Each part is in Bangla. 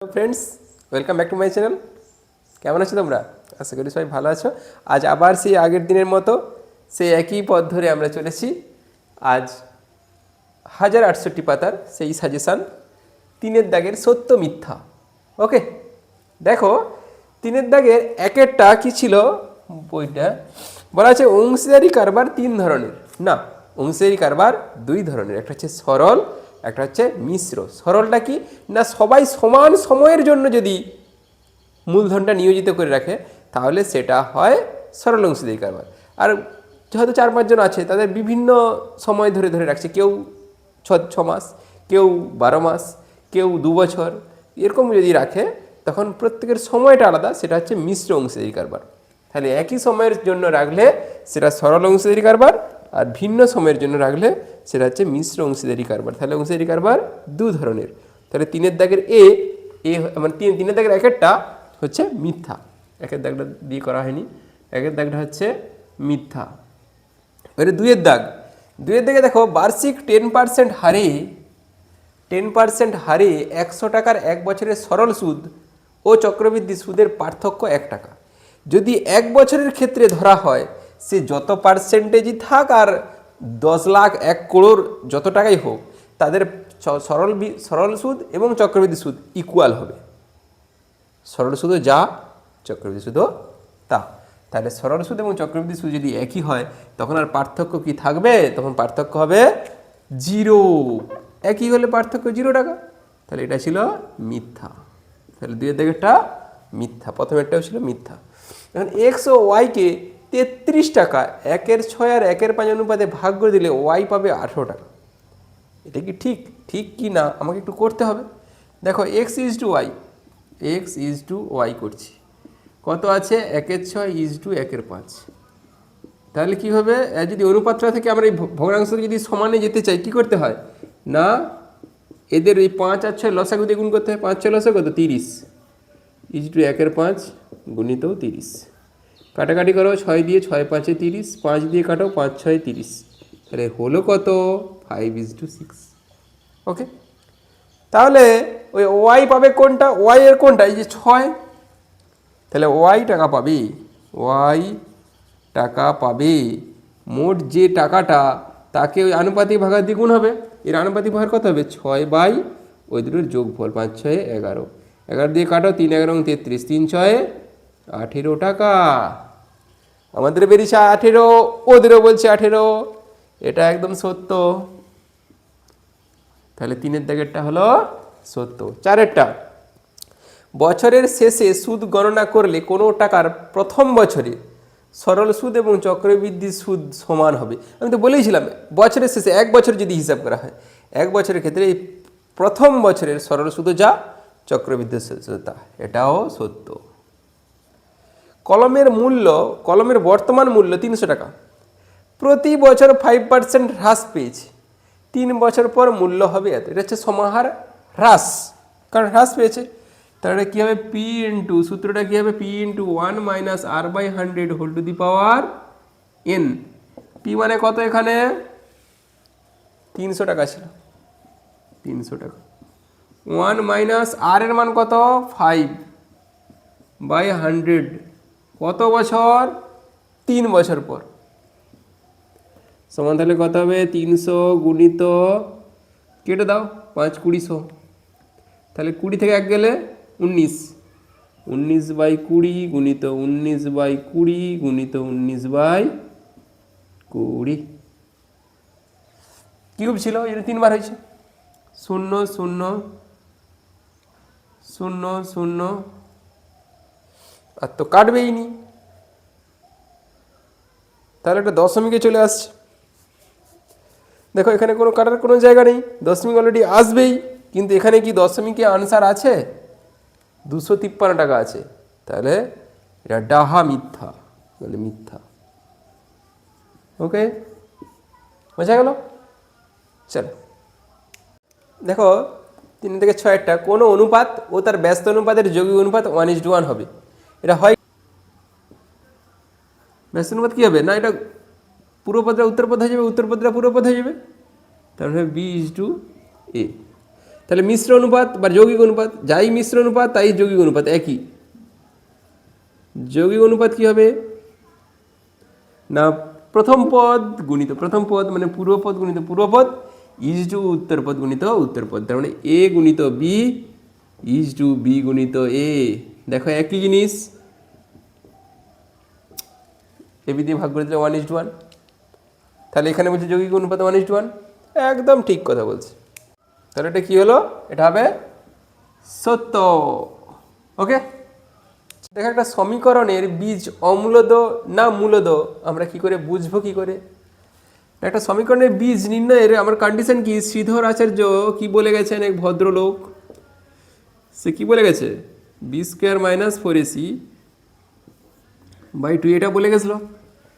Hello friends, welcome back to my channel. কেমন আছো তোমরা? আশা করি সবাই ভালো আছো। আজ আবার সেই আগের দিনের মতো সেই একই পথ ধরে আমরা চলেছি। আজ 1068 পাতার সেই সাজেশান, তিনের দাগের সত্য মিথ্যা। ওকে, দেখো তিনের দাগের একেরটা কি ছিল বইটা, বলা আছে অংশীদারি কারবার তিন ধরনের। না, অংশীদারি কারবার দুই ধরনের, একটা হচ্ছে সরল, একটা হচ্ছে মিশ্র। সরলটা কি না, সবাই সমান সময়ের জন্য যদি মূলধনটা নিয়োজিত করে রাখে তাহলে সেটা হয় সরল অংশীদারি কারবার। আর হয়তো 4-5 জন আছে, তাদের বিভিন্ন সময় ধরে ধরে রাখছে, কেউ 6 মাস, কেউ 12 মাস, কেউ 2 বছর, এরকম যদি রাখে তখন প্রত্যেকের সময়টা আলাদা, সেটা হচ্ছে মিশ্র অংশীদারি কারবার। তাহলে একই সময়ের জন্য রাখলে সেটা সরল অংশীদারি কারবার, আর ভিন্ন সময়ের জন্য রাখলে সেটা হচ্ছে মিশ্র অংশীদারি কারবার। তাহলে অংশীদারি কারবার দু ধরনের। তাহলে তিনের দাগের এ মানে তিনের দাগের একেরটা হচ্ছে মিথ্যা, একের দাগটা দিয়ে করা হয়নি, একের দাগটা হচ্ছে মিথ্যা। এবারে দুইয়ের দাগে দেখো বার্ষিক 10% হারে 10% হারে 100 টাকার 1 বছরের সরল সুদ ও চক্রবৃদ্ধি সুদের পার্থক্য 1 টাকা। যদি 1 বছরের ক্ষেত্রে ধরা হয় সে যত পার্সেন্টেজই থাক আর 10 লাখ 1 করোড় যত টাকাই হোক, তাদের সরল সুদ এবং চক্রবৃদ্ধি সুদ ইকুয়াল হবে। সরল সুদও যা, চক্রবৃদ্ধি সুদও তা। তাহলে সরল সুদ এবং চক্রবৃদ্ধি সুদ যদি একই হয় তখন আর পার্থক্য কি থাকবে? তখন পার্থক্য হবে 0। একই হলে পার্থক্য 0 টাকা। তাহলে এটা ছিল মিথ্যা। তাহলে দুইয়ের দিকেরটা মিথ্যা, প্রথমেরটাও ছিল মিথ্যা। এখন এক্স ও ওয়াইকে 33 টাকা 1/6 আর 1/5 অনুপাতে ভাগ করে দিলে ওয়াই পাবে 18 টাকা। এটা কি ঠিক? ঠিক কি না আমাকে একটু করতে হবে। দেখো এক্স ইজ টু ওয়াই করছি, কত আছে 1/6 ইজ টু 1/5। তাহলে কী হবে, যদি অনুপাতটা থেকে আমরা এই ভগ্নাংশ যদি সমানে যেতে চাই কি করতে হয় না, এদের এই 5 আর 6 লসাগু দিয়ে গুণ করতে হয়। 5 6 লসাগু কত 30 ইজ টু 1/5 গুণিত 30। কাটাকাটি করো, 6 দিয়ে 6 5 30, 5 দিয়ে কাটো 5 6 30, তাহলে হলো কত 5 ইজ টু 6। ওকে, তাহলে ওই ওয়াই পাবে কোনটা, ওয়াই এর কোনটা, এই যে 6। তাহলে ওয়াই টাকা পাবে মোট যে টাকাটা, তাকে ওই আনুপাতিক ভাগার দ্বিগুণ হবে। এর আনুপাতিক ভাগ কত হবে 6 ওই দুটোর যোগফল, 5 6 11, 11 দিয়ে কাটো 3 11 33, 3 6 18 টাকা। আমাদের বেরিয়েছে 18, ওদেরও বলছে 18, এটা একদম সত্য। তাহলে তিনের দাগেরটা হলো সত্য। চারেরটা, বছরের শেষে সুদ গণনা করলে কোনো টাকার প্রথম বছরে সরল সুদ এবং চক্রবৃদ্ধি সুদ সমান হবে। আমি তো বলেইছিলাম বছরের শেষে 1 বছর যদি হিসাব করা হয়, 1 বছরের ক্ষেত্রে এই প্রথম বছরের সরল সুদও যা, চক্রবৃদ্ধি সুদ তা, এটাও সত্য। কলমের বর্তমান মূল্য 300 টাকা, প্রতি বছর 5% হ্রাস পেয়েছে, 3 বছর পর মূল্য হবে এত। এটা হচ্ছে সমাহার হ্রাস, কারণ হ্রাস পেয়েছে। তাহলে কী হবে পি ইন্টু, সূত্রটা কী হবে p into 1 minus r/100 whole to the power n। P মানে কত, এখানে 300 টাকা ছিল, 300 টাকা। 1 মাইনাস আর এর মান কত 5/100, কত বছর 3 বছর পর, সমান তাহলে কত হবে 300 গুণিত, কেটে দাও 5 20 100, তাহলে 20 থেকে 1 গেলে 19, 19/20 গুণিত 19/20 গুণিত 19/20 কিউব ছিল, এটা 3 বার হয়েছে। 0 0 0 0, আর তো কাটবেই নি, তাহলে একটা দশমিকে চলে আসছে। দেখো এখানে কোনো কাটার কোনো জায়গা নেই, দশমিক অলরেডি আসবেই, কিন্তু এখানে কি দশমিকে আনসার আছে? 253 টাকা আছে। তাহলে এটা ডাহা মিথ্যা, মানে মিথ্যা। ওকে, বোঝা গেল? চলো দেখো 3 থেকে 6 কোনো অনুপাত ও তার ব্যস্ত অনুপাতের যৌগিক অনুপাত 1:1 হবে। এটা হয় ব্যস্ত অনুপাত কী হবে না, এটা পূর্বপদরা উত্তরপদ হয়ে যাবে, উত্তরপদরা পূর্বপদ হয়ে যাবে, তাহলে বি ইজ টু এ। তাহলে মিশ্র অনুপাত বা যৌগিক অনুপাত, যাই মিশ্র অনুপাত তাই যৌগিক অনুপাত একই। যৌগিক অনুপাত কি হবে না, প্রথম পদ গুণিত প্রথম পদ মানে পূর্বপদ গুণিত পূর্বপদ ইজ টু উত্তর পদ গুণিত উত্তর পদ, তার মানে এ গুণিত বি ইজ টু বি গুণিত এ। দেখো একই জিনিস, এ বি দিয়ে ভাগ করে দিলে 1:1, তাহলে এখানে বলছে যৌগিক অনুপাত 1:1, একদম ঠিক কথা বলছে। তাহলে এটা কি হলো, এটা হবে সত্য। ওকে, দেখো একটা সমীকরণের বীজ অমূলদ না মূলদ আমরা কি করে বুঝবো, কি করে একটা সমীকরণের বীজ নির্ণয়ের আমার কন্ডিশন কি, শ্রীধর আচার্য কি বলে গেছেন, এক ভদ্রলোক, সে কি বলে গেছে, b² - 4ac/2 এটা বলে গেছিলো।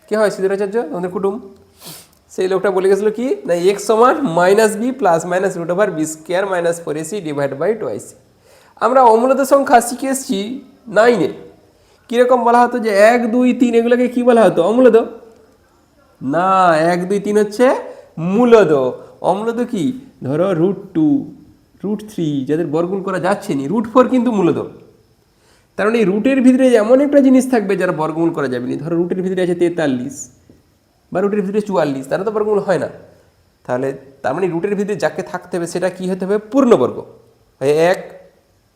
কে হয় শ্রীধর আচার্য, আমাদের কুটুম, সেই লোকটা বলে গেছিলো কি না x সমান -b ± √b² - 4ac / 2ac। আমরা অমূলদ সংখ্যা শিখে এসেছি 9-এ, কীরকম বলা হতো যে 1 2 3 এগুলোকে কী বলা হতো, অমূলদ না, 1 2 3 হচ্ছে মূলদ। অমূলদ কি, ধরো √2 √3 যাদের বর্গমূল করা যাচ্ছে না, √4 কিন্তু মূলদ। তার মানে এই রুটের ভিতরে এমন একটা জিনিস থাকবে যারা বর্গমূল করা যাবে না, ধরো রুটের ভিতরে আছে 43 বা রুটের ভিতরে 44, তারা তো বর্গমূল হয় না। তাহলে তার মানে রুটের ভিতরে যাকে থাকতে হবে সেটা কি হতে হবে, পূর্ণবর্গ। 1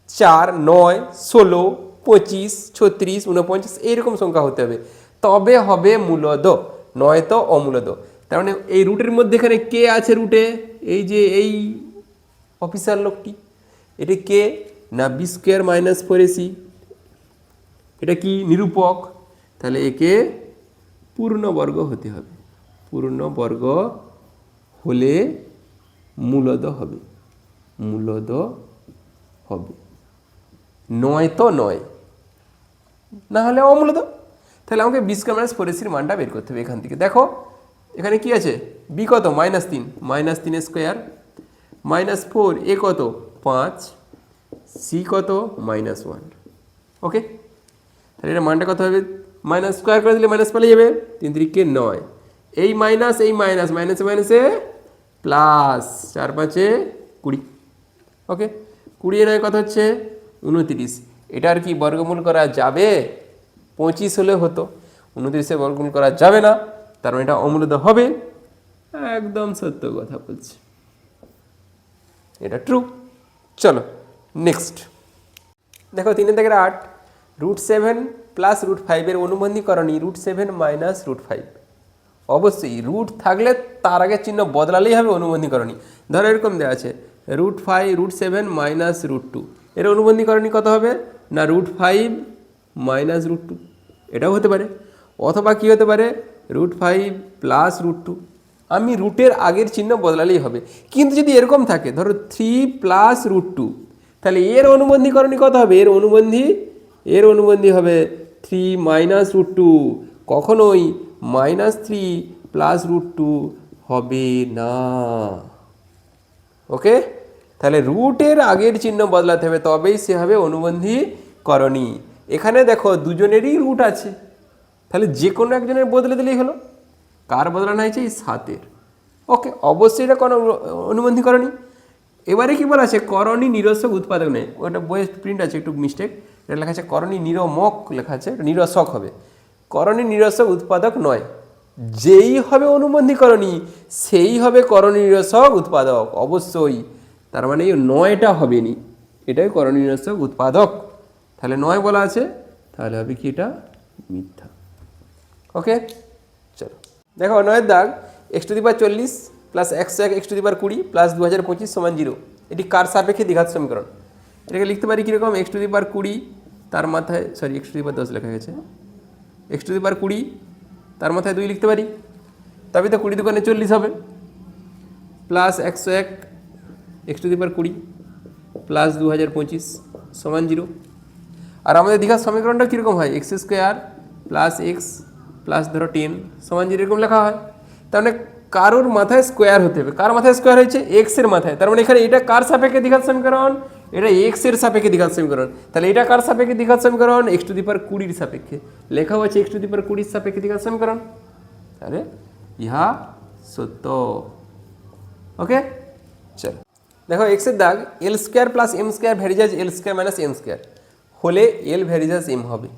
4 9 16 25 36 49 এইরকম সংখ্যা হতে হবে, তবে হবে মূলদ, নয়তো অমূলদ। তার মানে এই রুটের মধ্যে এখানে কে আছে রুটে, এই যে এই অফিসার লোকটি, এটা কে না b² - 4ac, এটা কি নিরূপক, তাহলে একে পূর্ণবর্গ হতে হবে, পূর্ণবর্গ হলে মূলদ হবে, মূলদ হবে, নয়তো নয়, না হলে অমূলদ। তাহলে আমাকে b² - 4ac মানটা বের করতে হবে এখান থেকে। দেখো এখানে কি আছে, b কত -3 -3² -4 a কত 5 c কত -1। ওকে, তাহলে এটা মানটা কত হবে, স্কোয়ার করে দিলে মাইনাস পালিয়ে যাবে, 3 3 9, এই মাইনাস এই মাইনাস, মাইনাসে মাইনাসে প্লাস, 4 5 20। ওকে, 20 9 কত হচ্ছে 29। এটা আর কি বর্গমূল করা যাবে, 25 হলে হতো, 29-এ বর্গমূল করা যাবে না, তার মানে এটা অমূলদ হবে। একদম সত্য কথা বলছি, এটা ট্রু। চলো নেক্সট দেখো 3-8 √7 + √5 এর অনুবন্ধীকরণী √7 - √5। অবশ্যই রুট থাকলে তার আগে চিহ্ন বদলালেই হবে অনুবন্ধীকরণী। ধরো এরকম দেওয়া আছে √5 √7 - √2, এর অনুবন্ধীকরণী কত হবে না √5 - √2, এটাও হতে পারে। অথবা কি হতে পারে √5 + √2, আমি রুটের আগের চিহ্ন বদলালেই হবে। কিন্তু যদি এরকম থাকে ধরো 3 + √2, তাহলে এর অনুবন্ধীকরণী কত হবে, এর অনুবন্ধী হবে 3 - √2, কখনোই -3 + √2 হবে না। ওকে, তাহলে রুটের আগের চিহ্ন বদলাতে হবে, তবেই সে হবে অনুবন্ধীকরণী। এখানে দেখো দুজনেরই রুট আছে, তাহলে যে কোনো একজনের বদলে দিলেই হলো। কার বদলানো হয়েছে, এই 7-এর। ওকে, অবশ্যই এটা কোনো অনুবন্ধীকরণী। এবারে কি বলা আছে, করণী নিরসক উৎপাদক নেই, ওটা বইয়ের প্রিন্ট আছে একটু মিস্টেক, এটা লেখা আছে করণী নিরমক, লেখা আছে নিরসক হবে, করণী নিরসক উৎপাদক নয়। যেই হবে অনুবন্ধীকরণী সেই হবে করণী নিরসক উৎপাদক অবশ্যই। তার মানে এই 9টা হবে নি, এটাই করণী নিরসক উৎপাদক। তাহলে 9 বলা আছে, তাহলে হবে কি এটা মিথ্যা। ওকে, চলো দেখো 9-এর দাগ x⁴ + 101 x⁴ + 2025 = 0। এটি কার সাপেক্ষে দ্বিঘাত সমীকরণ। এটাকে লিখতে পারি কীরকম, x⁴ তার মাথায় x⁻10 লেখা গেছে, x⁴ তার মাথায় 2 লিখতে পারি, তবে তো 20 × 40 হবে, + 101 x⁴ + 2025 = 0। আর আমাদের দ্বিঘাত সমীকরণটা কীরকম হয়, x² + x + ধরো 10 = 0 এরকম লেখা হয়। তার মানে কারোর মাথায় স্কোয়ার হতে হবে, কার মাথায় স্কোয়ার হয়েছে, এক্সের মাথায়। তার মানে এখানে এটা কার সাপেক্ষে দ্বিঘাত সমীকরণ, এটা এক্সের সাপেক্ষে দ্বিঘাত সমীকরণ। তাহলে এটা কার সাপেক্ষে দ্বিঘাত সমীকরণ, x⁻20 সাপেক্ষে লেখা হয়েছে, x⁻20 সাপেক্ষে দ্বিঘাত সমীকরণ। তাহলে ইহা সত্য। ওকে, চলো দেখো এক্সের দাগ L square plus M square varies as L square minus M square হলে এল ভ্যারিজাস এম হবে,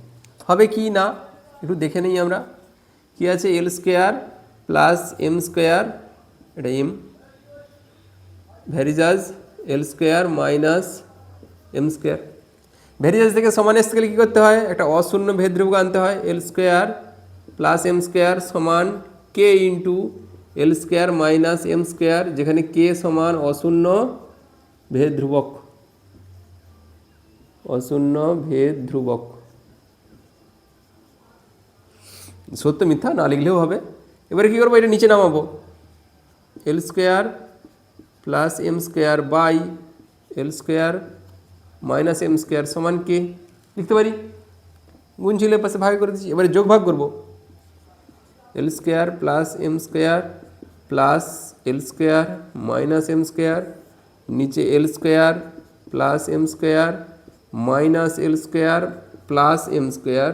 হবে কি না একটু দেখে নিই আমরা। কি আছে L square plus M square, এটা M, varies as L square minus M square. Varies as থেকে সমান আসতে গেলে কী করতে হয়, একটা অশূন্য ভেদ ধ্রুবক আনতে হয়। এল স্কোয়ার প্লাস এম স্কোয়ার সমান কে into L square minus M square, যেখানে কে সমান অশূন্য ভেদ ধ্রুবক, অশূন্য ভেদ ধ্রুবক। সত্য মিথ্যা না লিখলেও হবে। এবারে কী করবো, এটা নিচে নামাবো, L square plus M square by L square minus M square সমান কে লিখতে পারি, গুণ ছিল পাশে ভাগ করে দিচ্ছি। এবারে যোগ ভাগ করবো, L square plus M square plus L square minus M square, নিচে L square plus M square minus L square plus M square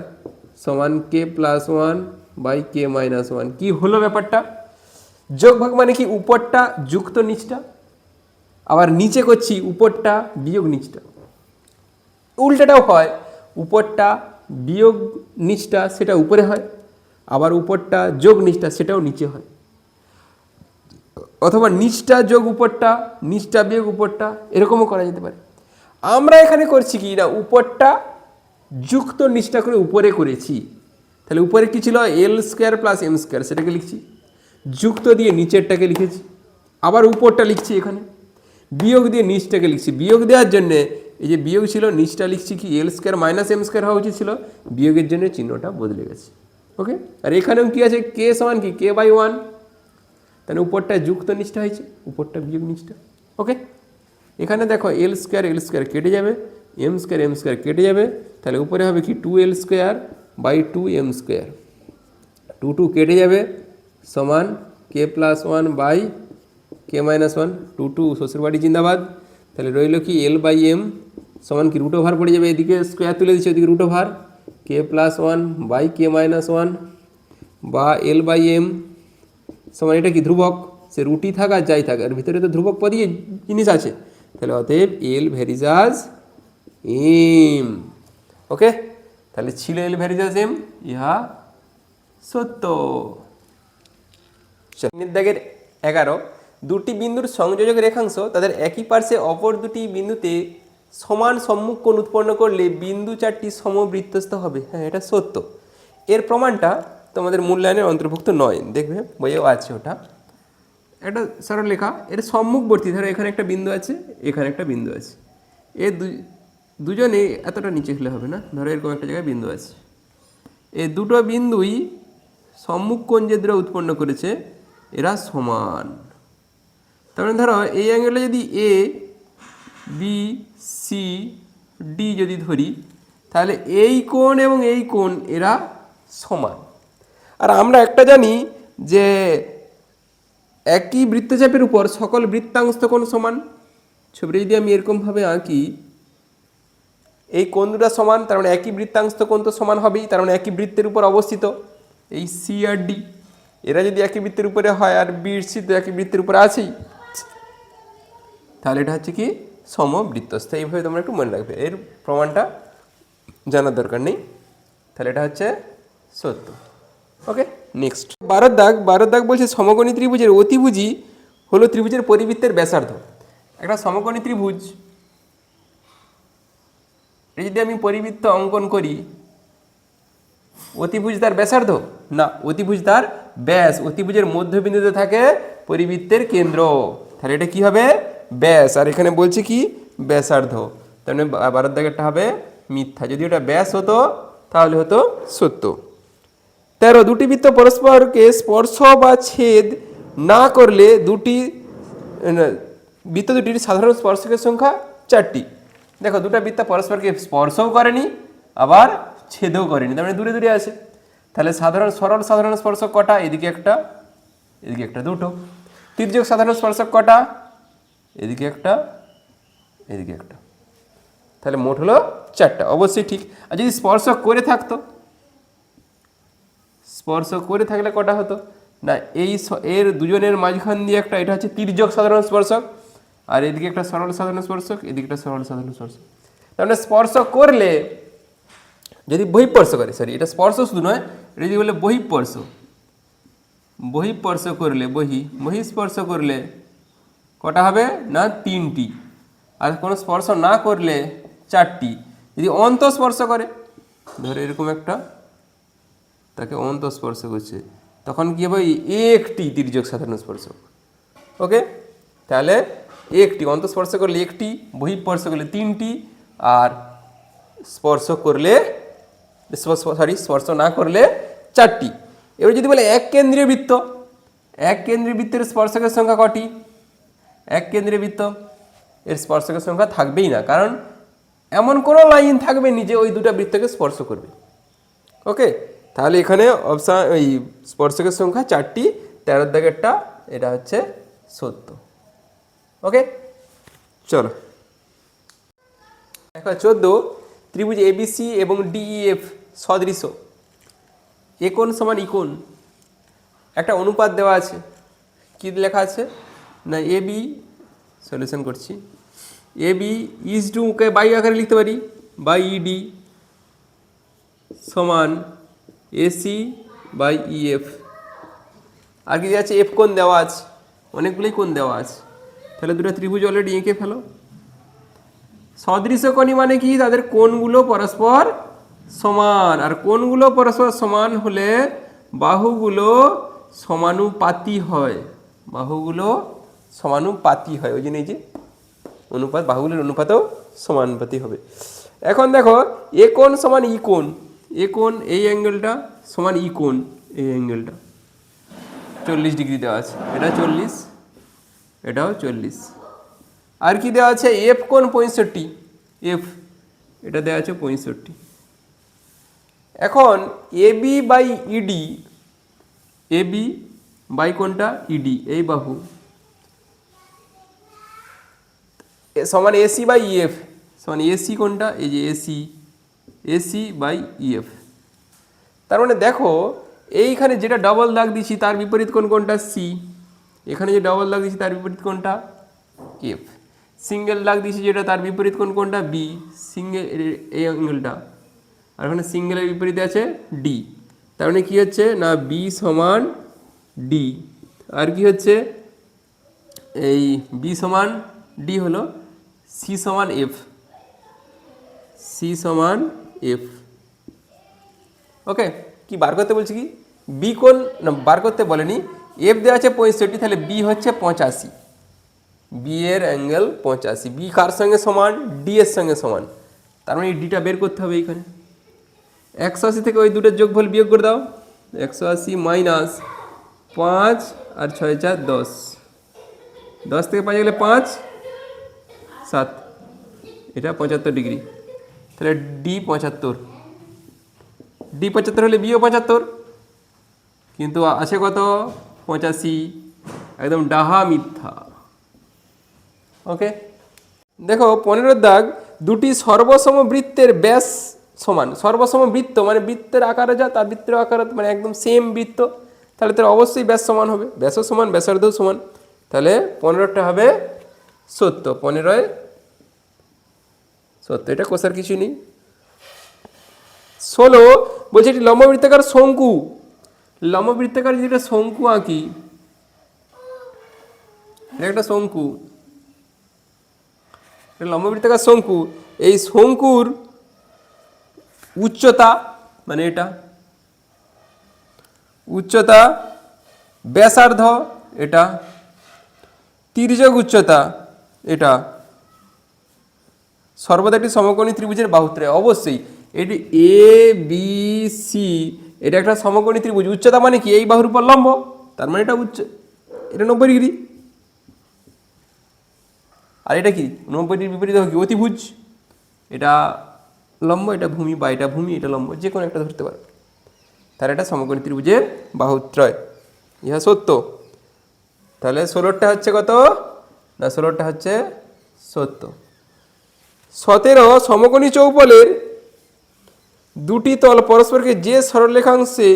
সমান K plus one by K minus one. কী হলো ব্যাপারটা, যোগ ভাগ মানে কি উপরটা যুক্ত নিচটা, আবার নিচে করছি উপরটা বিয়োগ নিচটা। উল্টাটাও হয়, উপরটা বিয়োগ নিচটা সেটা উপরে হয়, আবার উপরটা যোগ নিচটা সেটাও নিচে হয়, অথবা নিচটা যোগ উপরটা নিচটা বিয়োগ উপরটা এরকমও করা যেতে পারে। আমরা এখানে করছি কি না, উপরটা যুক্ত নিচটা করে উপরে করেছি। তাহলে উপরে কি ছিল এল স্কোয়ার প্লাস এম স্কোয়ার, সেটাকে লিখছি, যুক্ত দিয়ে নিচেরটাকে লিখেছি, আবার উপরটা লিখছি, এখানে বিয়োগ দিয়ে নিচটাকে লিখছি। বিয়োগ দেওয়ার জন্যে এই যে বিয়োগ ছিল নিচটা লিখছি কি এল স্কোয়ার মাইনাস এম স্কোয়ার হওয়া উচিত ছিল, বিয়োগের জন্য চিহ্নটা বদলে গেছে। ওকে, আর এখানেও কি আছে কে সমান কি কে বাই ওয়ান, তাহলে উপরটা যুক্ত নিচটা হয়েছে, উপরটা বিয়োগ নিচটা। ওকে, এখানে দেখো এল স্কোয়ার কেটে যাবে, এম স্কোয়ার কেটে যাবে, তাহলে উপরে হবে কি two L square by two M square, two two কেটে যাবে সমান K plus one by K minus one, two two শ্বশুরবাড়ি জিন্দাবাদ। তাহলে রইল কি এল বাই এম সমান কি রুট ওভার পড়ে যাবে, এদিকে স্কোয়ার তুলে দিচ্ছে ওদিকে root over, k plus one by K minus one বা এল বাই এম সমান এটা কি ধ্রুবক, সে রুটি থাক আর যাই থাক, এর ভিতরে তো ধ্রুবক পদই জিনিস আছে, তাহলে অতএব এল ভ্যারিজাস এম। ওকে, তাহলে ছিল এল ভ্যারিজাস এম, ইহা সত্য। দাগের 11, দুটি বিন্দুর সংযোজক রেখাংশ তাদের একই পার্শ্বে অপর দুটি বিন্দুতে সমান সম্মুখ কোণ উৎপন্ন করলে বিন্দু চারটি সমবৃত্তস্থ হবে। হ্যাঁ, এটা সত্য। এর প্রমাণটা তোমাদের মূল্যায়নের অন্তর্ভুক্ত নয়, দেখবে বইয়েও আছে ওটা। একটা সরল লেখা, এর সম্মুখবর্তী, ধরো এখানে একটা বিন্দু আছে, এখানে একটা বিন্দু আছে, এ দুজনে এতটা নিচে হলে হবে না, ধরো এরকম একটা জায়গায় বিন্দু আছে, এই দুটো বিন্দুই সম্মুখ কোণ যে দুটো উৎপন্ন করেছে এরা সমান। তার মানে ধরো এই অ্যাঙ্গেলে যদি এ বি সি ডি যদি ধরি, তাহলে এই কোণ এবং এই কোণ এরা সমান। আর আমরা একটা জানি যে একই বৃত্তচাপের উপর সকল বৃত্তাংশ কোণ সমান। ছবিটা যদি আমি এরকমভাবে আঁকি, এই কোণ দুটো সমান, তার মানে একই বৃত্তাংশ কোণ তো সমান হবেই, তার মানে একই বৃত্তের উপর অবস্থিত এই সি আর ডি, এরা যদি একই বৃত্তের উপরে হয় আর বি সি তো একই বৃত্তের উপরে আছেই, তাহলে এটা হচ্ছে কি সমবৃত্তস্থ। এইভাবে তোমরা একটু মনে রাখবে, এর প্রমাণটা জানার দরকার নেই, তাহলে এটা হচ্ছে সত্য। ওকে, নেক্সট 12 দাগ বলছে সমকোণী ত্রিভুজের অতিভুজি হলো ত্রিভুজের পরিবৃত্তের ব্যাসার্ধ। একটা সমকোণী ত্রিভুজ, এই যদি আমি পরিবৃত্ত অঙ্কন করি, অতিভুজ তার ব্যাসার্ধ না, অতিভুজ তার ব্যাস। অতিভুজের মধ্যবিন্দুতে থাকে পরিবৃত্তের কেন্দ্র, তাহলে এটা কি হবে ব্যাস, আর এখানে বলছে কি ব্যাসার্ধ, তার মানে 12 দাগেরটা হবে মিথ্যা। যদি ওটা ব্যাস হতো তাহলে হতো সত্য। 13, দুটি বৃত্ত পরস্পরকে স্পর্শ বা ছেদ না করলে বৃত্ত দুটির সাধারণ স্পর্শকের সংখ্যা 4টি। দেখো দুটো বৃত্ত পরস্পরকে স্পর্শও করেনি আবার ছেদও করেনি, তার মানে দূরে দূরে আছে, তাহলে সরল সাধারণ স্পর্শক কটা, এদিকে একটা এদিকে একটা, দুটো। তির্যক সাধারণ স্পর্শক কটা, এদিকে একটা এদিকে একটা, তাহলে মোট হলো 4টা, অবশ্যই ঠিক। আর যদি স্পর্শ করে থাকতো, স্পর্শ করে থাকলে কটা হতো না, এর দুজনের মাঝখান দিয়ে একটা, এটা হচ্ছে তির্যক সাধারণ স্পর্শক, আর এদিকে একটা সরল সাধারণ স্পর্শক, এদিকে একটা সরল সাধারণ স্পর্শক। তার মানে স্পর্শ করলে যদি বহিঃস্পর্শ করে, সরি এটা স্পর্শ শুধু নয়, এটা যদি বলে বহিঃস্পর্শ, বহিঃস্পর্শ করলে বহিঃস্পর্শ করলে কটা হবে না 3টি, আর কোনো স্পর্শ না করলে 4টি। যদি অন্তঃস্পর্শ করে, ধরো এরকম একটা তাকে অন্তঃস্পর্শ করছে, তখন কি হবে একটি তির্যক সাধারণ স্পর্শক। ওকে, তাহলে একটি অন্তঃস্পর্শ করলে একটি, বহিঃস্পর্শ করলে 3টি, আর স্পর্শ করলে স্পর্শ না করলে 4টি। এবার যদি বলে এক কেন্দ্রীয় বৃত্ত, এক কেন্দ্রীয় বৃত্তের স্পর্শকের সংখ্যা কটি? এক কেন্দ্রীয় বৃত্ত এর স্পর্শকের সংখ্যা থাকবেই না, কারণ এমন কোনো লাইন থাকবে নি যে ওই দুটো বৃত্তকে স্পর্শ করবে। ওকে, তাহলে এখানে অপশান ওই স্পর্শকের সংখ্যা 4টি, 13 দাগেরটা এটা হচ্ছে সত্য। ওকে, চলো দেখো 14, ত্রিভুজ এবিসি এবং ডিইএফ সদৃশ, একোণ সমান ইকোণ, একটা অনুপাত দেওয়া আছে। কি লেখা আছে না এবি, সলিউশন করছি, এবি ইজ টু কে বাই আকারে লিখতে পারি, বাই ইডি সমান এসি বাই ইএফ। আর কি আছে, এফ কোণ দেওয়া আছে, অনেকগুলোই কোণ দেওয়া আছে। তাহলে দুটো ত্রিভুজ অলরেডি এঁকে ফেলো। সদৃশ কোণী মানে কি, তাদের কোণগুলো পরস্পর সমান, আর কোণগুলো পরস্পর সমান হলে বাহুগুলো সমানুপাতি হয়, বাহুগুলো সমানুপাতি হয়, ওই জন্য এই যে অনুপাত, বাহুগুলোর অনুপাতও সমানুপাতি হবে। এখন দেখো এ কোণ সমান ই কোণ, এ কোণ এই অ্যাঙ্গেলটা সমান ই কোণ এই অ্যাঙ্গেলটা 40 ডিগ্রি দেওয়া আছে, এটা 40, এটাও 40। আর কি দেওয়া আছে, এফ কোণ 65, এফ এটা দেওয়া আছে 65। এখন AB by ED, AB by কোনটা ইডি, এই বাহু সমান এসি বাই ইএফ, সমান এসি কোনটা, এই যে এসি, এসি বাই ইএফ। তার মানে দেখো এইখানে যেটা ডবল দাগ দিচ্ছি তার বিপরীত কোণ কোনটা, সি। এখানে যে ডবল দাগ দিচ্ছি তার বিপরীত কোণটা এফ। সিঙ্গেল দাগ দিচ্ছি যেটা তার বিপরীত কোণ কোনটা, বি, সিঙ্গেল এই অ্যাঙ্গেলটা। আর এখানে সিঙ্গেলের বিপরীতে আছে ডি। তার মানে কী হচ্ছে না বি সমান ডি, আর কি হচ্ছে এই বি সমান ডি হলো সি সমান এফ, সি সমান এফ। ওকে, কি বার করতে বলছি, কি বি কোণ না বার করতে বলেনি, এফ দেওয়া আছে 65, তাহলে বি হচ্ছে 85, বি এর অ্যাঙ্গেল 85। বি কার সঙ্গে সমান, ডি এর সঙ্গে সমান, তার মানে এই ডিটা বের করতে হবে এইখানে। 180 থেকে ওই দুটোর যোগফল বিয়োগ করে দাও, 180 মাইনাস 5 আর 6 4 10, 10 থেকে 5 গেলে 5 7, এটা 75 ডিগ্রি। তাহলে ডি 75, ডি 75 হলে বিও 75, কিন্তু আছে কত 85, একদম ডাহা মিথ্যা। ওকে, দেখো 15 দাগ, দুটি সর্বসম বৃত্তের ব্যাস সমান, সর্বসম বৃত্ত মানে বৃত্তের আকারে যা তার বৃত্তের আকারে মানে একদম সেম বৃত্ত, তাহলে তার অবশ্যই ব্যাস সমান হবে, ব্যাসও সমান ব্যাসার্ধও সমান, তাহলে 15টা হবে সত্য, 15 সত্য, এটা কোষার কিছু নেই। 16 বলছে এটি লম্ববৃত্তাকার শঙ্কু, লম্ববৃত্তাকার যেটা শঙ্কু আঁকি, এটা একটা শঙ্কু, লম্ববৃত্তাকার শঙ্কু, এই শঙ্কুর উচ্চতা মানে এটা উচ্চতা, ব্যাসার্ধ এটা, তির্যক উচ্চতা এটা, সর্বদা একটি সমকোণী ত্রিভুজের বাহুত্রয়। অবশ্যই এটি এ বি সি, এটা একটা সমকোণী ত্রিভুজ, উচ্চতা মানে কি এই বাহুর উপর লম্ব, তার মানে এটা উচ্চ, এটা 90 ডিগ্রি। আর এটা কি 90 ডিগ্রি বিপরীত কি অতিভুজ, এটা লম্ব, এটা ভূমি, বা এটা ভূমি এটা লম্ব, যে কোনো একটা ধরতে পারো, তাহলে এটা সমকোণী ত্রিভুজের বাহুত্রয়, ইহা সত্য। তাহলে 16টা হচ্ছে কত না 16টা হচ্ছে সত্য। 17 সমকোণী চৌপলের দুটি তল পরস্পরকে যে সরলরেখাংশে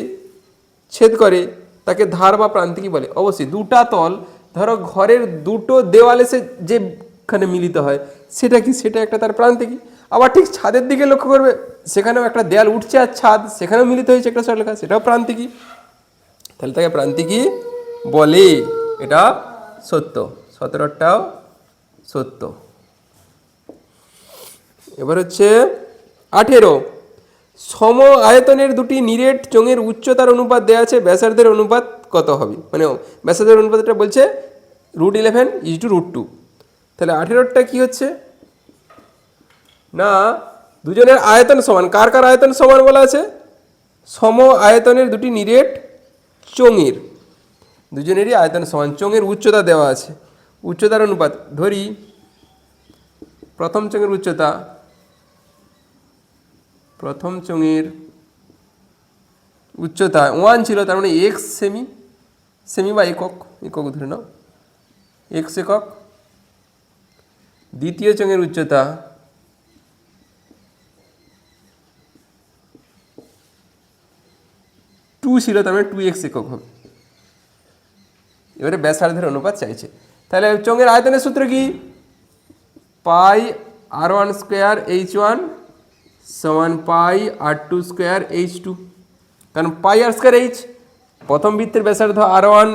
ছেদ করে তাকে ধার বা প্রান্তিকী বলে। অবশ্যই দুটা তল ধরো ঘরের দুটো দেওয়াল এসে যেখানে মিলিত হয় সেটা কি, সেটা একটা তার প্রান্তিকী। আবার ঠিক ছাদের দিকে লক্ষ্য করবে, সেখানেও একটা দেয়াল উঠছে আর ছাদ সেখানেও মিলিত হয়েছে একটা সরলরেখা, সেটাও প্রান্তিকী। তাহলে তাকে প্রান্তিকী বলে, এটা সত্য। 17টাও সত্য। এবার হচ্ছে 18, সম আয়তনের দুটি নিরেট চোঙের উচ্চতার অনুপাত দেওয়া আছে, ব্যাসার্ধের অনুপাত কত হবে? মানে ব্যাসার্ধের অনুপাতটা বলছে √11:√2। তাহলে 18টা কি হচ্ছে না, দুজনের আয়তন সমান। কার কার আয়তন সমান বলা আছে? সম আয়তনের দুটি নিরেট চোঙের, দুজনেরই আয়তন সমান। চোঙের উচ্চতা দেওয়া আছে, উচ্চতার অনুপাত ধরি প্রথম চোঙের উচ্চতা, প্রথম চোঙের উচ্চতা 1 ছিল, তার মানে x সেমি, সেমি বা একক, একক ধরে নাও, x একক। দ্বিতীয় চোঙের উচ্চতা 2 ছিল, তার মানে 2x একক হবে। এবারে ব্যাসার্ধের অনুপাত চাইছে। তাহলে চোঙের আয়তনের সূত্র কি? πr1² h1 = πr2² h2, কারণ πr²h, প্রথম বৃত্তের ব্যাসার্ধ r1,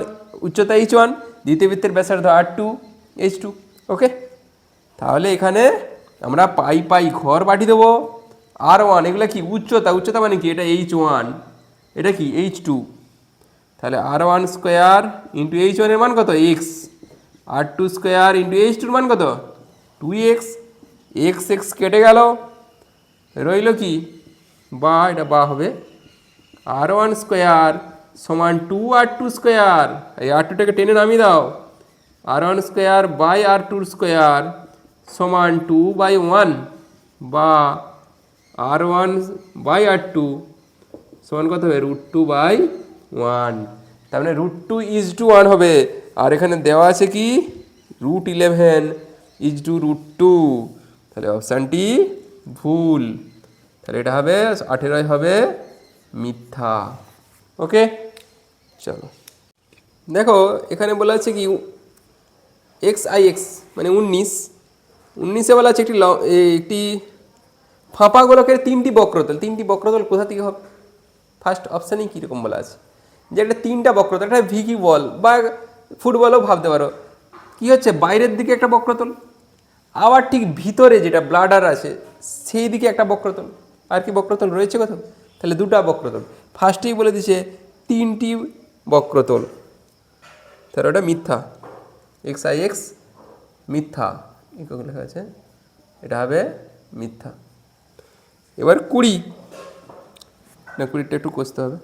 উচ্চতা h1, দ্বিতীয় বৃত্তের ব্যাসার্ধ r2 h2। ওকে, তাহলে এখানে আমরা পাই পাই ঘর বাটি দেবো। r1 এগুলো কি উচ্চতা, উচ্চতা মানে কি, এটা h1, এটা কি h2। তাহলে r1² × h1 এর মান কত? x। r2² × h2 এর মান কত? 2x। x কেটে গেল, রইল কি বা, এটা বা হবে r1² = 2r2²। এই r2টাকে টেনে নামিয়ে দাও, r1² / r2² = 2/1 বা r1/r2 সমান কত হবে? √2/1। তার মানে √2:1 হবে। আর এখানে দেওয়া আছে কি √11:√2। তাহলে অপশানটি ভুল। তাহলে এটা হবে 18 হবে মিথ্যা। ওকে, চলো দেখো এখানে বলা আছে কি xix মানে 19 বলা আছে একটি ফাঁপা গোলকের 3টি বক্রতল। 3টি বক্রতল কোথা থেকে হবে? ফার্স্ট অপশানেই কীরকম বলা আছে যে একটা 3টা বক্রতল, একটা ভিকি বল বা ফুটবলও ভাবতে পারো। কি হচ্ছে, বাইরের দিকে একটা বক্রতল, আবার ঠিক ভিতরে যেটা ব্লাডার আছে সেই দিকে একটা বক্রতল। আর কি বক্রতল রয়েছে কোথাও? তাহলে 2টা বক্রতল। ফার্স্টেই বলে দিছে 3টি বক্রতল, তাহলে ওটা মিথ্যা। xix মিথ্যা, একক লেখা আছে, এটা হবে মিথ্যা। এবার 20 না, 20টা একটু কষতে হবে।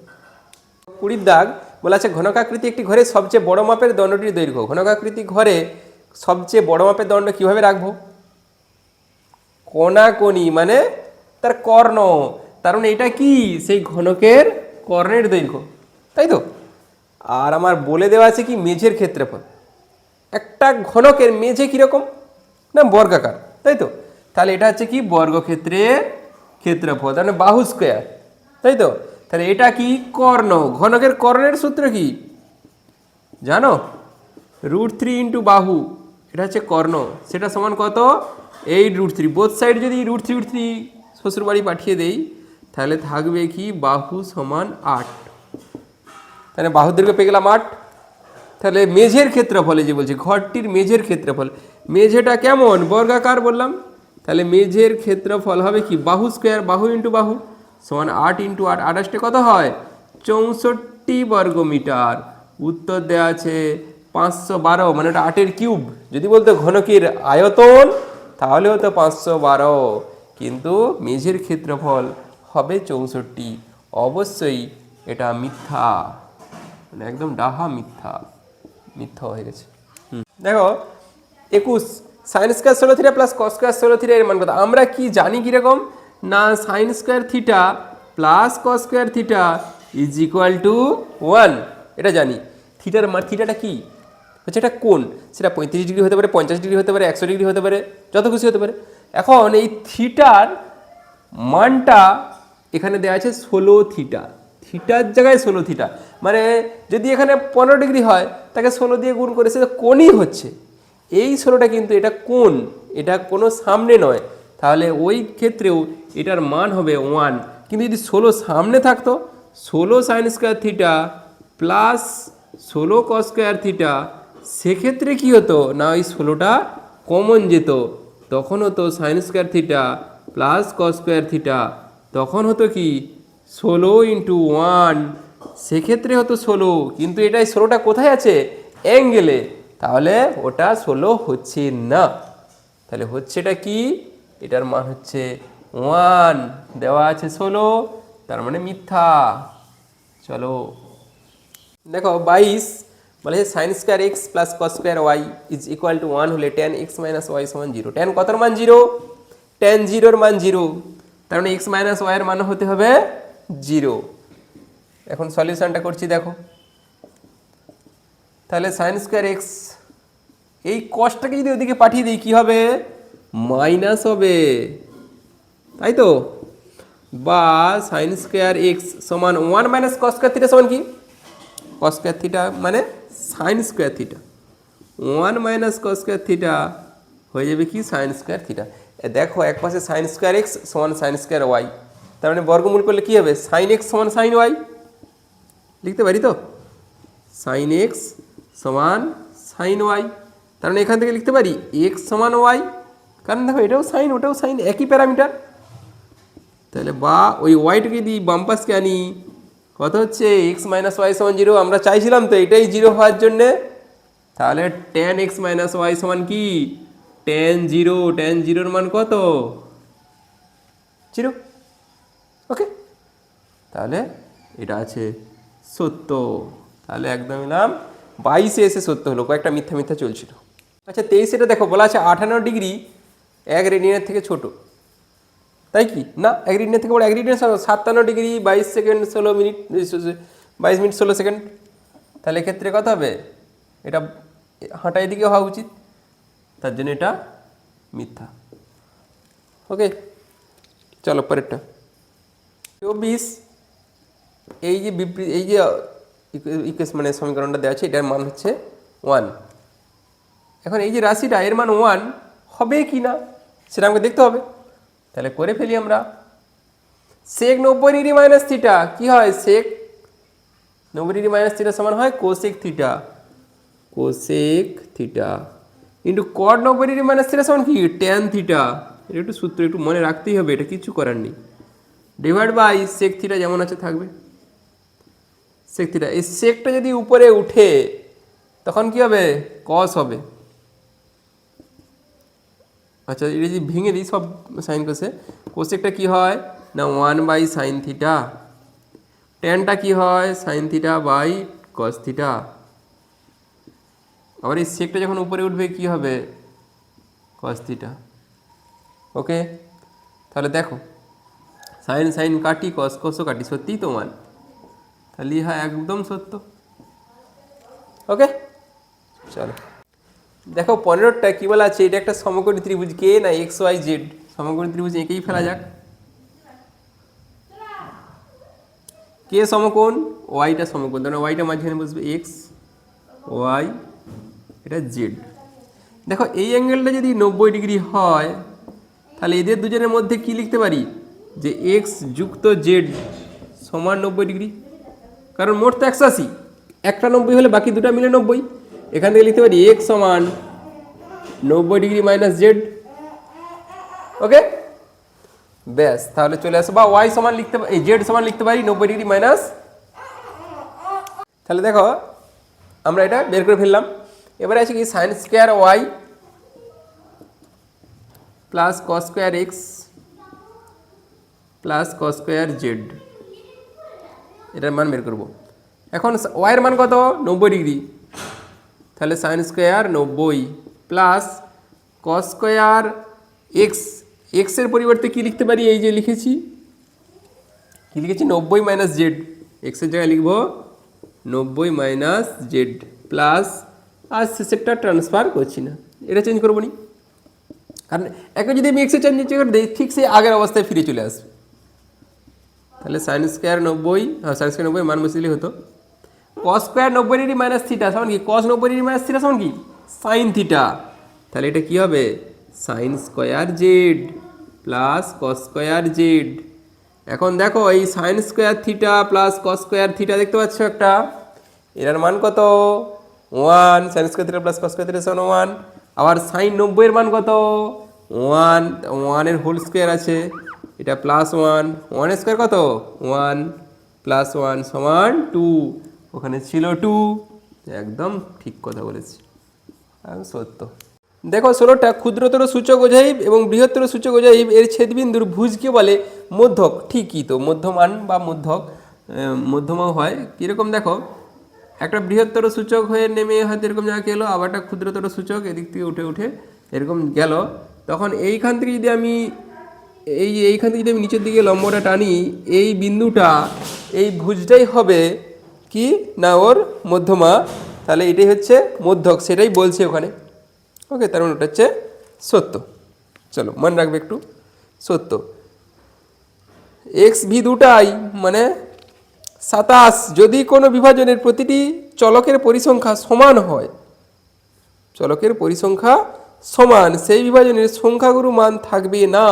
20 দাগ বলা আছে ঘনকাকৃতি একটি ঘরে সবচেয়ে বড় মাপের দণ্ডটির দৈর্ঘ্য। ঘনকাকৃতি ঘরে সবচেয়ে বড় মাপের দণ্ড কিভাবে রাখবো? কোণাকোণি মানে তার কর্ণ, তার মানে এটা কি সেই ঘনকের কর্ণের দৈর্ঘ্য, তাই তো। আর আমার বলে দেওয়া আছে কি মেঝের ক্ষেত্রফল। একটা ঘনকের মেঝে কীরকম না, বর্গাকার, তাই তো। তাহলে এটা হচ্ছে কি বর্গক্ষেত্রের ক্ষেত্রফল, তার মানে বাহু স্কোয়ার, তাই তো। তাহলে এটা কি কর্ণ, ঘনকের কর্ণের সূত্র কি জানো? √3 × বাহু, এটা হচ্ছে কর্ণ, সেটা সমান কত? 8√3। বোথ সাইড যদি √3 শ্বশুরবাড়ি পাঠিয়ে দেই তাহলে থাকবে কি বাহু সমান 8। তাহলে বাহুর দৈর্ঘ্য পেয়ে গেলাম 8। তাহলে মেঝের ক্ষেত্রফলে যে বলছে ঘরটির মেঝের ক্ষেত্রফল, মেঝেটা কেমন বর্গাকার বললাম, তাহলে মেঝের ক্ষেত্রফল হবে কি বাহু স্কোয়ার, বাহু ইন্টু বাহু সমান 8 × 8, 28 কত হয়? 64 বর্গমিটার। উত্তর দেওয়া আছে 512, মানে ওটা 8-এর কিউব। যদি বলতো ঘনকের আয়তন তাহলে হতো 512, কিন্তু মেঝের ক্ষেত্রফল হবে 64। অবশ্যই এটা মিথ্যা, মানে একদম ডাহা মিথ্যা, মিথ্যা হয়ে গেছে। দেখো 21 sin² 16 theta plus cos² 16 theta এর মান কত? আমরা কি জানি কিরকম না, sin² theta plus cos² theta = 1, এটা জানি। থিটার মান, থিটাটা কি হচ্ছে, এটা কোণ, সেটা 35 ডিগ্রি হতে পারে, 50 ডিগ্রি হতে পারে, 100 ডিগ্রি হতে পারে, যত খুশি হতে পারে। এখন এই থিটার মানটা এখানে দেওয়া আছে 16 থিটা, থিটার জায়গায় 16 থিটা। মানে যদি এখানে 15 ডিগ্রি হয় তাকে 16 দিয়ে গুণ করে সেটা কোণই হচ্ছে। এই 16টা কিন্তু এটা কোণ, এটা কোনো সামনে নয়, তাহলে ওই ক্ষেত্রেও এটার মান হবে 1। কিন্তু যদি 16 সামনে থাকতো, 16 sine square theta plus 16 cos square theta, সেক্ষেত্রে কী হতো না ওই 16টা কমন যেত, তখন হতো sine square theta plus cos square theta, তখন হতো কি 16 ইন্টু 1, সেক্ষেত্রে হতো 16। কিন্তু এটাই 16টা কোথায় আছে? অ্যাঙ্গেলে, তাহলে ওটা 16 হচ্ছে না। তাহলে হচ্ছেটা কি? এটার মান হচ্ছে 1, দেওয়া আছে 16, তার মানে মিথ্যা। চলো দেখো 22 বলে sin square x plus cos square y is equal to 1 হলে tan x মাইনাস ওয়াই সমান 0। tan কতর মান 0? tan 0-র মান 0, তার মানে x মাইনাস ওয়াইয়ের মান হতে হবে 0। এখন সলিউশনটা করছি দেখো, তাহলে সাইন স্কোয়ার এক্স, এই কসটাকে যদি ওদিকে পাঠিয়ে দিই কী হবে? মাইনাস হবে, তাই তো? বা সাইন স্কোয়ার এক্স সমান 1 মাইনাস কস স্কোয়ার থিটা সমান কি? কস স্কোয়ার থিটা মানে sine square theta, 1 minus cos square theta হয়ে যাবে কি? Sin square theta. দেখো এক পাশে সাইন স্কোয়ার এক্স সমান সাইন স্কোয়ার ওয়াই, তার মানে বর্গমূল করলে কী হবে? সাইন এক্স সমান সাইন ওয়াই, লিখতে পারি তো? সাইন এক্স সমান সাইন ওয়াই, তার মানে এখান থেকে লিখতে পারি এক্স সমান ওয়াই, কারণ দেখো এটাও সাইন ওটাও সাইন, একই প্যারামিটার। তাহলে বা ওই ওয়াইটাকে দিই বাম পাশকে আনি, কত হচ্ছে? এক্স মাইনাস ওয়াই সমান 0, আমরা চাইছিলাম তো এটাই 0 হওয়ার জন্যে। তাহলে tan x মাইনাস ওয়াই সমান কি? tan 0, tan 0-র মান কত? 0। ওকে, তাহলে এটা আছে সত্য। তাহলে একদম এলাম 22-এ এসে সত্য হলো, কয়েকটা মিথ্যা মিথ্যা চলছিল। আচ্ছা 23 এটা দেখো বলা আছে 58 ডিগ্রি 1 রেডিয়ানের থেকে ছোট, তাই কি না? 1 রেডিয়ানের থেকে বড়। 1 radian 57 degree 22 second 16 minute 22 minute 16 second, তাহলে এক্ষেত্রে কত হবে? এটা হাঁটা এদিকে হওয়া উচিত, তার জন্য এটা মিথ্যা। ওকে, চলো পরেরটা 24। এই যে এই যে ইকুয়েশন মানে সমীকরণটা দেওয়া আছে, এটার মান হচ্ছে 1। এখন এই যে রাশিটা এর মান 1 হবে কি না সেটা আমাকে দেখতে হবে, তাহলে করে ফেলি আমরা। সেক 90 ডিগ্রি মাইনাস থিটা কী হয়? সেক 90 ডিগ্রি মাইনাস থিটা সমান হয় cosec theta, cosec theta into cot 90 degree minus theta সমান কি? Tan theta. এটা একটু সূত্র একটু মনে রাখতেই হবে, এটা কিছু করার নেই। ডিভাইড বাই সেক থিটা যেমন আছে থাকবে, সেক থিটা। এই সেকটা যদি উপরে উঠে তখন কি হবে? কস হবে। আচ্ছা এটা যদি ভেঙে দিই সব সাইন কোসে, কোসেকটা কি হয় না 1 বাই সাইন থিটা, ট্যানটা কি হয়? Sin theta by cos theta. আবার এই সেকটা যখন উপরে উঠবে কি হবে? Cos theta. ওকে, তাহলে দেখো সাইন সাইন কাটি, কস কসও কাটি, সত্যিই তো মান, তাহলে হ্যাঁ একদম সত্য। ওকে চলো দেখো 15টা কী বলা আছে? এটা একটা সমকোণী ত্রিভুজ, কে না এক্স ওয়াই জেড সমকোণী ত্রিভুজ, এঁকেই ফেলা যাক। কে সমকোণ, ওয়াইটা সমকোণ, তাহলে ওয়াইটা মাঝখানে বসবে এক্স, ওয়াই এটা জেড। দেখো এই অ্যাঙ্গেলটা যদি 90 ডিগ্রি হয় তাহলে এদের দুজনের মধ্যে কি লিখতে পারি? যে এক্স যুক্ত জেড সমান 90 ডিগ্রি, কারণ মোট তো 180, একটা 90 হলে বাকি দুটা মিলে 90। এখান থেকে লিখতে পারি এক্স সমান 90 ডিগ্রি মাইনাস জেড। ওকে ব্যাস, তাহলে চলে আসো। বা ওয়াই সমান লিখতে পারি, জেড সমান লিখতে পারি 90 ডিগ্রি মাইনাস। তাহলে দেখো আমরা এটা বের করে ফেললাম। এবারে আছে কি? Sin square y plus cos square x plus cos square z, এটার মান বের করব। এখন ওয়াইয়ের মান কত? 90 ডিগ্রি, তাহলে sine square 90 plus cos square x, এক্সের পরিবর্তে কি লিখতে পারি? এই যে লিখেছি, কি লিখেছি? 90 মাইনাস জেড, এক্সের জায়গায় লিখব 90 মাইনাস জেড প্লাস, আর শেষেরটা ট্রান্সফার করছি না, এটা চেঞ্জ করবো নি, কারণ একে যদি আমি এক্সে চেঞ্জ করে দিই ঠিক সেই আগের অবস্থায় ফিরে চলে আসবে। তাহলে সাইন স্কোয়ার 90, হ্যাঁ সাইন স্কোয়ার 90 মান বসিয়ে দিলে হতো। Cos square 90 degree minus theta সমান কি কস 90 ডিগ্রি মাইনাস থিটা সমান কি সাইন থিটা। তাহলে এটা কি হবে sine square Z plus cos square Z. এখন দেখো এই sine square theta plus cos square theta দেখতে পাচ্ছ একটা, এটার মান কত 1, sine square theta plus cos square theta সমান 1। আবার সাইন 90 এর মান কত 1, 1 এর হোল স্কোয়ার আছে, এটা প্লাস 1, 1 এর স্কোয়ার কত 1 প্লাস 1 সমান 2, ওখানে ছিল 2। একদম ঠিক কথা বলেছি, একদম সত্য। দেখো 16টা ক্ষুদ্রতর সূচক অজাইব এবং বৃহত্তর সূচক অজাইব এর ছেদবিন্দুর ভুজকে বলে মধ্যক। ঠিকই তো, মধ্যমান বা মধ্যক মধ্যমাও হয়। কীরকম দেখো একটা বৃহত্তর সূচক হয়ে নেমে হয়তো এরকম জায়গায় এলো, আবার একটা ক্ষুদ্রতর সূচক এদিক থেকে উঠে উঠে এরকম গেল, তখন এইখান থেকে যদি আমি এইখান থেকে যদি আমি নিচের দিকে লম্বটা টানি, এই বিন্দুটা এই ভুজটাই হবে কি না ওর মধ্যমা, তাহলে এটাই হচ্ছে মধ্যক, সেটাই বলছে ওখানে। ওকে, তার মানে ওটা হচ্ছে সত্য। চলো মনে রাখবে একটু, সত্য। এক্স ভি দুটাই মানে 27 যদি কোনো বিভাজনের প্রতিটি চলকের পরিসংখ্যা সমান হয়, চলকের পরিসংখ্যা সমান, সেই বিভাজনের সংখ্যাগুরু মান থাকবে না।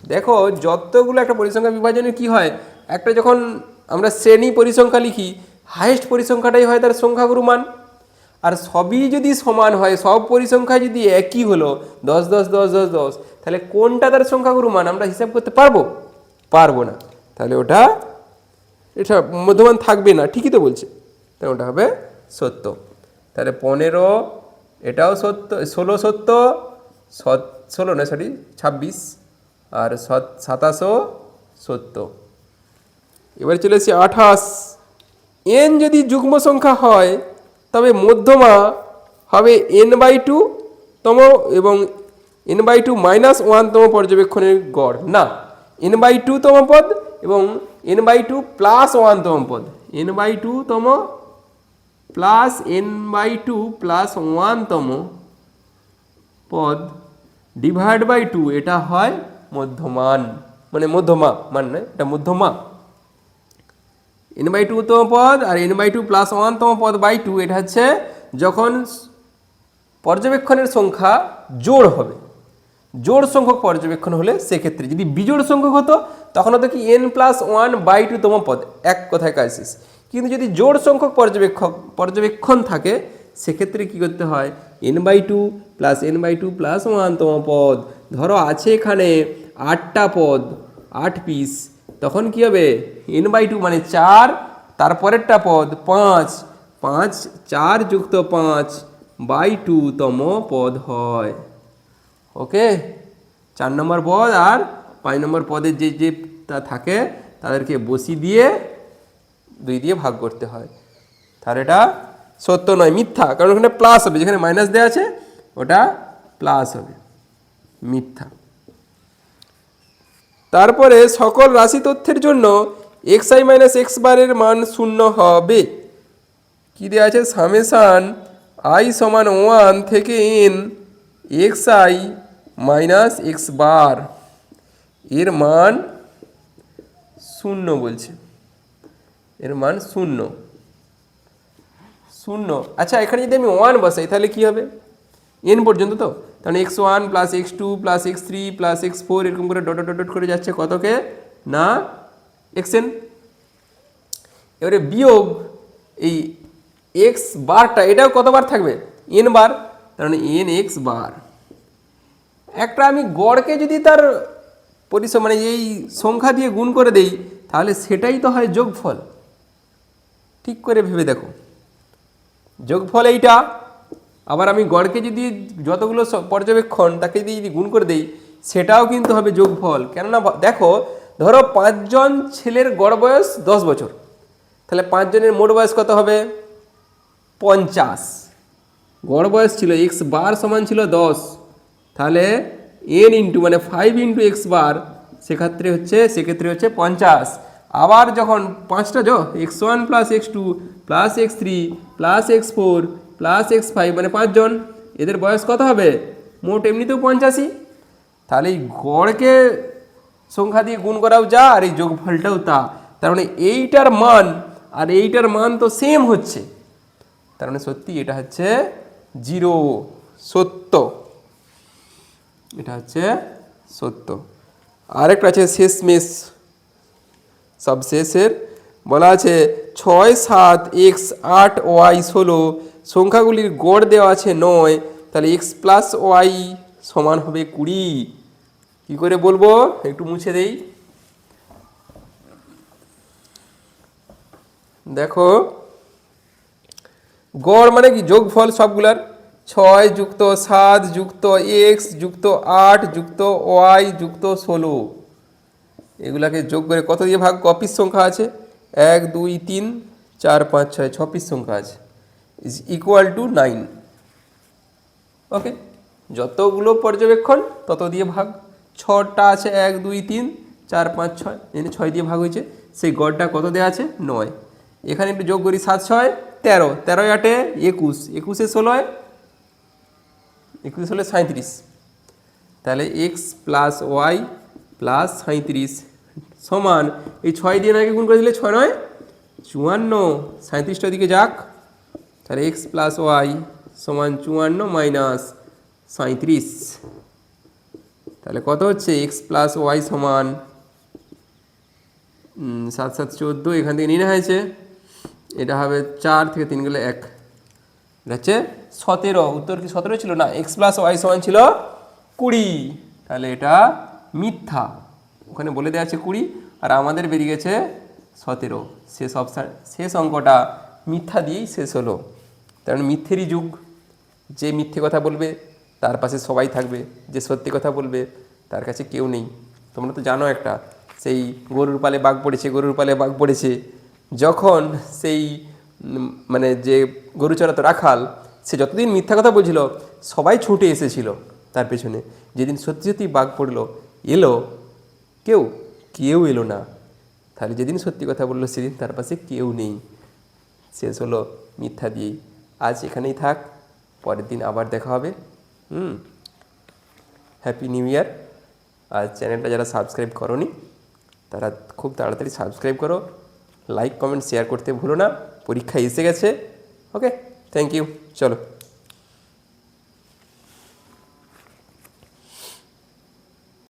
দেখো যতগুলো একটা পরিসংখ্যা বিভাজনের কি হয়, একটা যখন আমরা শ্রেণী পরিসংখ্যা লিখি, হাইয়েস্ট পরিসংখ্যাটাই হয় তার সংখ্যাগুরু মান। আর সবই যদি সমান হয়, সব পরিসংখ্যা যদি একই হলো 10 10 10 10 10, তাহলে কোনটা তার সংখ্যাগুরু মান আমরা হিসাব করতে পারবো? পারবো না। তাহলে ওটা এটা মধ্যমান থাকবে না, ঠিকই তো বলছে, তাহলে ওটা হবে সত্য। তাহলে 15 এটাও সত্য, 16 সত্য, 16 না সরি 26, আর 27ও সত্য। এবার চলে এসেছি 28। এন যদি যুগ্ম সংখ্যা হয় তবে মধ্যমা হবে n/2 তম এবং n/2 - 1 তম পর্যবেক্ষণের গড়। না, n/2 তম পদ এবং n/2 + 1 তম পদ, n/2 তম প্লাস n/2 + 1 তম পদ ডিভাইড বাই 2, এটা হয় মধ্যমান, মানে মধ্যমা মান নয়, এটা মধ্যমা। n/2 তম পদ আর n/2 + 1 তম পদ বাই 2, এটা হচ্ছে যখন পর্যবেক্ষণের সংখ্যা জোড় হবে। জোড় সংখ্যক পর্যবেক্ষণ হলে সেক্ষেত্রে, যদি বিজোড় সংখ্যক হতো তখন হতো কি n+1/2 তম পদ, এক কথায় কাজ শেষ। কিন্তু যদি জোড় সংখ্যক পর্যবেক্ষণ থাকে সেক্ষেত্রে কি করতে হয়, n/2 + n/2 + 1 তম পদ। ধরো আছে এখানে 8টা পদ, 8 পিস, তখন কি হবে n/2 মানে 4, তারপরেরটা পদ 5, 5 4 + 5/2 তম পদ হয়। ওকে, 4 নম্বর পদ আর 5 নম্বর পদের যে তা থাকে তাদেরকে বসিয়ে দিয়ে 2 দিয়ে ভাগ করতে হয়। তাহলে এটা সত্য নয়, মিথ্যা, কারণ ওখানে প্লাস হবে, যেখানে মাইনাস দেওয়া আছে ওটা প্লাস হবে, মিথ্যা। তারপরে সকল রাশি তথ্যের জন্য xi - x বার এর মান 0 হবে। কি দেওয়া আছে, সামেশান i = 1 থেকে n xi - x বার এর মান 0 বলছে, এর মান 0 0। আচ্ছা, এখানে যদি আমি 1 বসাই তাহলে কি হবে, n পর্যন্ত তো, তাহলে x1 + x2 + x3 + x4 এরকম করে ডট ডট ডট করে যাচ্ছে কতকে না xn। এবারে বিয়োগ এই x বারটা, এটাও কতবার থাকবে n বার, তার মানে n x বার। একটা আমি গড়কে যদি তার মানে এই সংখ্যা দিয়ে গুণ করে দেই তাহলে সেটাই তো হয় যোগফল। ঠিক করে ভেবে দেখো, যোগফল এইটা, আবার আমি গড়কে যদি যতগুলো পর্যবেক্ষণ তাকে যদি গুণ করে দেই সেটাও কিন্তু হবে যোগফল। কেননা দেখো, ধরো 5 জন ছেলের গড় বয়স 10 বছর, তাহলে 5 জনের মোট বয়স কত হবে 50। গড় বয়স ছিল x বার সমান ছিল 10, তাহলে n ইন্টু মানে 5 × x বার সেক্ষেত্রে হচ্ছে 50। আবার যখন 5টা x1 + x2 + x3 + x4 + x5 মানে 5 জন, এদের বয়স কত হবে মোট এমনিতেও 85। তাহলে এই গড়কে সংখ্যা দিয়ে গুণ করাও যা আর এই যোগফলটাও তা, তার মানে এইটার মান আর এইটার মান তো সেম হচ্ছে, তার মানে সত্যি এটা হচ্ছে 0, সত্য, এটা হচ্ছে সত্য। আরেকটা আছে শেষমেশ, সবশেষের বলা আছে 6, 7, x, 8, y, 16 সংখ্যাগুলির গড় দেওয়া আছে 9, তাহলে x প্লাস ওয়াই সমান হবে 20। কী করে বলবো একটু মুছে দেই। দেখো গড় মানে কি যোগফল সবগুলার, 6 যুক্ত 7 যুক্ত এক্স যুক্ত 8 যুক্ত ওয়াই যুক্ত 16, এগুলাকে যোগ করে কত দিয়ে ভাগ, কপিস সংখ্যা আছে 1, 2, 3, 4, 5, 6, 6 পিস সংখ্যা আছে, ইজ ইকুয়াল টু 9। ওকে, যতগুলো পর্যবেক্ষণ তত দিয়ে ভাগ, 6টা আছে 1, 2, 3, 4, 5, 6, এখানে 6 দিয়ে ভাগ হয়েছে, সেই গড়টা কত দেওয়া আছে 9। এখানে একটু যোগ করি 7, 6, 13, 13, 8, 21, 21, 16, 21, 16, 37, তাহলে এক্স প্লাস ওয়াই প্লাস 37 সমান এই 6 দিয়ে নাকি গুণ করে দিলে 6, 9, 54, 37টা দিকে যাক, তাহলে এক্স প্লাস ওয়াই সমান 54 মাইনাস 37, তাহলে কত হচ্ছে এক্স প্লাস ওয়াই সমান 7, 7, 14, এখান থেকে নিয়ে হয়েছে, এটা হবে 4 থেকে 3 গেলে 1, এটা হচ্ছে 17। উত্তর কি 17 ছিল না, এক্স প্লাস ওয়াই সমান ছিল 20, তাহলে এটা মিথ্যা, ওখানে বলে দেওয়া আছে 20 আর আমাদের বেরিয়ে গেছে 17, শেষ অপশান, শেষ অঙ্কটা মিথ্যা দিয়েই শেষ হলো। কারণ মিথ্যেরই যুগ, যে মিথ্যে কথা বলবে তার পাশে সবাই থাকবে, যে সত্যি কথা বলবে তার কাছে কেউ নেই। তোমরা তো জানো একটা, সেই গরুর পালে বাঘ পড়েছে, গরুর পালে বাঘ পড়েছে, যখন সেই মানে যে গরু চড়াতো রাখাল, সে যতদিন মিথ্যা কথা বলছিল সবাই ছুটে এসেছিল তার পেছনে, যেদিন সত্যি সত্যি বাঘ পড়লো এলো কেউ, কেউ এলো না, তাহলে যেদিন সত্যি কথা বললো সেদিন তার পাশে কেউ নেই, শেষ হলো মিথ্যা দিয়েই। আজ এখানেই থাক, পরের দিন আবার দেখা হবে। Happy new year. আর চ্যানেলটা যারা সাবস্ক্রাইব করোনি তারা খুব তাড়াতাড়ি সাবস্ক্রাইব করো, লাইক কমেন্ট শেয়ার করতে ভুলো না, পরীক্ষা এসে গেছে। ওকে, থ্যাংক ইউ, চলো।